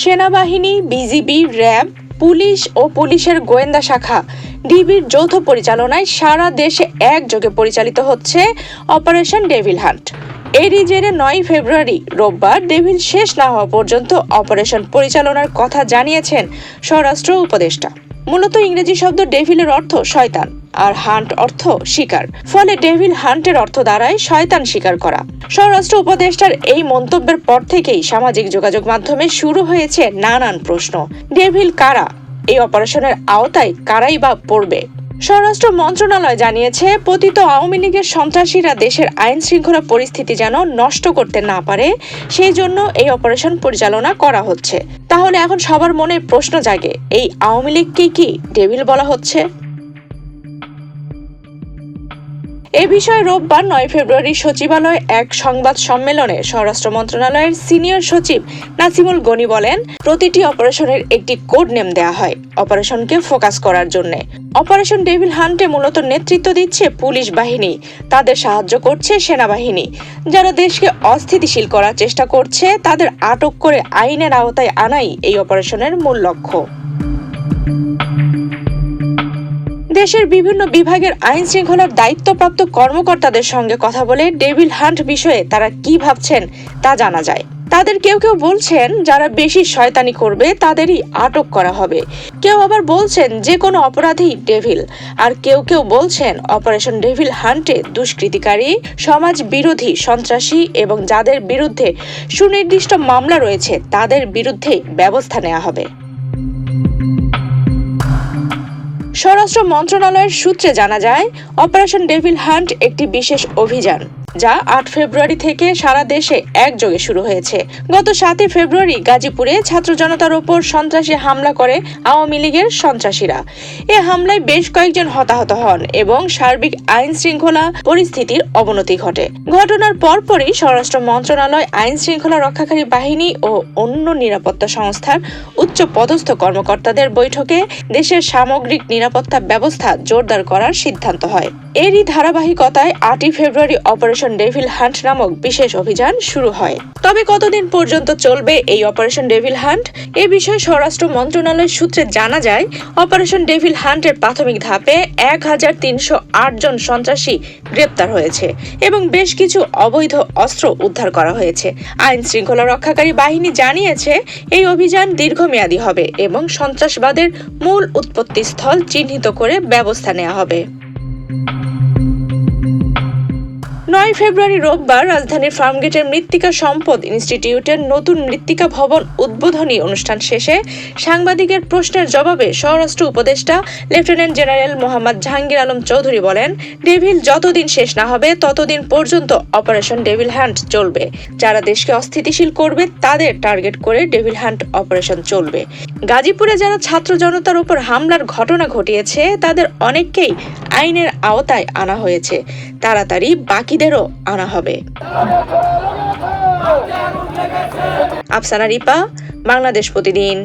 সেনাবাহিনী, BGB, RAB, police ও পুলিশের গোয়েন্দা শাখা ডিবির যৌথ পরিচালনায় সারা দেশে একযোগে পরিচালিত হচ্ছে অপারেশন ডেভিল হান্ট। এরই জেরে 9 ফেব্রুয়ারি রোববার ডেভিল শেষ না হওয়া পর্যন্ত অপারেশন পরিচালনার কথা জানিয়েছেন স্বরাষ্ট্র উপদেষ্টা। মূলত ইংরেজি শব্দ ডেভিলের অর্থ শয়তান আর হান্ট অর্থ শিকার, ফলে ডেভিল হান্টের অর্থ দাঁড়ায় শয়তান শিকার করা। স্বরাষ্ট্র উপদেষ্টার এই মন্তব্যের পর থেকেই সামাজিক যোগাযোগ মাধ্যমে শুরু হয়েছে নানান প্রশ্ন। ডেভিল কারা? এই অপারেশনের আওতায় কারাই বা পড়বে? স্বরাষ্ট্র মন্ত্রণালয় জানিয়েছে, পতিত আওয়ামী লীগের সন্ত্রাসীরা দেশের আইন শৃঙ্খলা পরিস্থিতি যেন নষ্ট করতে না পারে, সেই জন্য এই অপারেশন পরিচালনা করা হচ্ছে। তাহলে এখন সবার মনে প্রশ্ন জাগে, এই আওয়ামী লীগকে কি ডেভিল বলা হচ্ছে? এ বিষয়ে রোববার 9 ফেব্রুয়ারি সচিবালয়ে এক সংবাদ সম্মেলনে স্বরাষ্ট্র মন্ত্রণালয়ের সিনিয়র সচিব নাসিমুল গনি বলেন, প্রতিটি অপারেশনের একটি কোড নেম দেয়া হয় অপারেশনকে ফোকাস করার জন্য। অপারেশন ডেভিল হান্টে মূলত নেতৃত্ব দিচ্ছে পুলিশ বাহিনী, তাদের সাহায্য করছে সেনাবাহিনী। যারা দেশকে অস্থিতিশীল করার চেষ্টা করছে তাদের আটক করে আইনের আওতায় আনাই এই অপারেশনের মূল লক্ষ্য। দেশের বিভিন্ন বিভাগের আইন শৃঙ্খলার দায়িত্বপ্রাপ্ত কর্মকর্তাদের সঙ্গে কথা বলে ডেভিল হান্ট বিষয়ে তারা কি ভাবছেন তা জানা যায়। তাদের কেউ কেউ বলছেন, যারা বেশি শয়তানি করবে তাদেরই আটক করা হবে। কেউ আবার বলছেন যে কোনো অপরাধী ডেভিল, আর কেউ কেউ বলছেন অপারেশন ডেভিল হান্টে দুষ্কৃতিকারী, সমাজ বিরোধী, সন্ত্রাসী এবং যাদের বিরুদ্ধে সুনির্দিষ্ট মামলা রয়েছে তাদের বিরুদ্ধে ব্যবস্থা নেওয়া হবে। স্বরাষ্ট্র মন্ত্রণালয়ের সূত্রে জানা যায়, অপারেশন ডেভিল হান্ট একটি বিশেষ অভিযান যা 8 ফেব্রুয়ারি থেকে সারা দেশে একযোগে শুরু হয়েছে। গত 7 ফেব্রুয়ারি গাজীপুরে ছাত্র জনতার ওপর সন্ত্রাসী হামলা করে আওয়ামী লীগের সন্ত্রাসীরা। এ হামলায় বেশ কয়েকজন হতাহত হন এবং সার্বিক আইন শৃঙ্খলা পরিস্থিতির অবনতি ঘটে। ঘটনার পরপরই স্বরাষ্ট্র মন্ত্রণালয় আইন শৃঙ্খলা রক্ষাকারী বাহিনী ও অন্য নিরাপত্তা সংস্থার উচ্চ পদস্থ কর্মকর্তাদের বৈঠকে দেশের সামগ্রিক নিরাপত্তা ব্যবস্থা জোরদার করার সিদ্ধান্ত হয়। এরই ধারাবাহিকতায় 8 ফেব্রুয়ারি অপারেশন ডেভিল হান্ট নামক বিশেষ অভিযান শুরু হয়। তবে কতদিন পর্যন্ত চলবে এই অপারেশন ডেভিল হান্ট, এ বিষয়ে স্বরাষ্ট্র মন্ত্রণালয়ের সূত্রে জানা যায়, অপারেশন ডেভিল হান্টের প্রাথমিক ধাপে 1308 জন সন্ত্রাসী গ্রেপ্তার হয়েছে এবং বেশ কিছু অবৈধ অস্ত্র উদ্ধার করা হয়েছে। আইন শৃঙ্খলা রক্ষাকারী বাহিনী জানিয়েছে, এই অভিযান দীর্ঘমেয়াদী হবে এবং সন্ত্রাসবাদের মূল উৎপত্তিস্থল চিহ্নিত করে ব্যবস্থা নেওয়া হবে। 9 ফেব্রুয়ারি রোববার রাজধানীর ফার্মগেটের মৃত্তিকা সম্পদ ইনস্টিটিউটের নতুন মৃত্তিকা ভবন উদ্বোধনী অনুষ্ঠান শেষে সাংবাদিকের প্রশ্নের জবাবে স্বরাষ্ট্র উপদেষ্টা লেফটেন্যান্ট জেনারেল মোহাম্মদ জাহাঙ্গীর আলম চৌধুরী বলেন, ডেভিল যতদিন শেষ না হবে ততদিন পর্যন্ত অপারেশন ডেভিল হান্ট চলবে। যারা দেশকে অস্থিতিশীল করবে তাদের টার্গেট করে ডেভিল হান্ট অপারেশন চলবে। গাজীপুরে যারা ছাত্র জনতার উপর হামলার ঘটনা ঘটিয়েছে তাদের অনেককেই আইনের আওতায় আনা হয়েছে, তাড়াতাড়ি বাকিদেরও আনা হবে। আফসানা রিপা, বাংলাদেশ প্রতিদিন।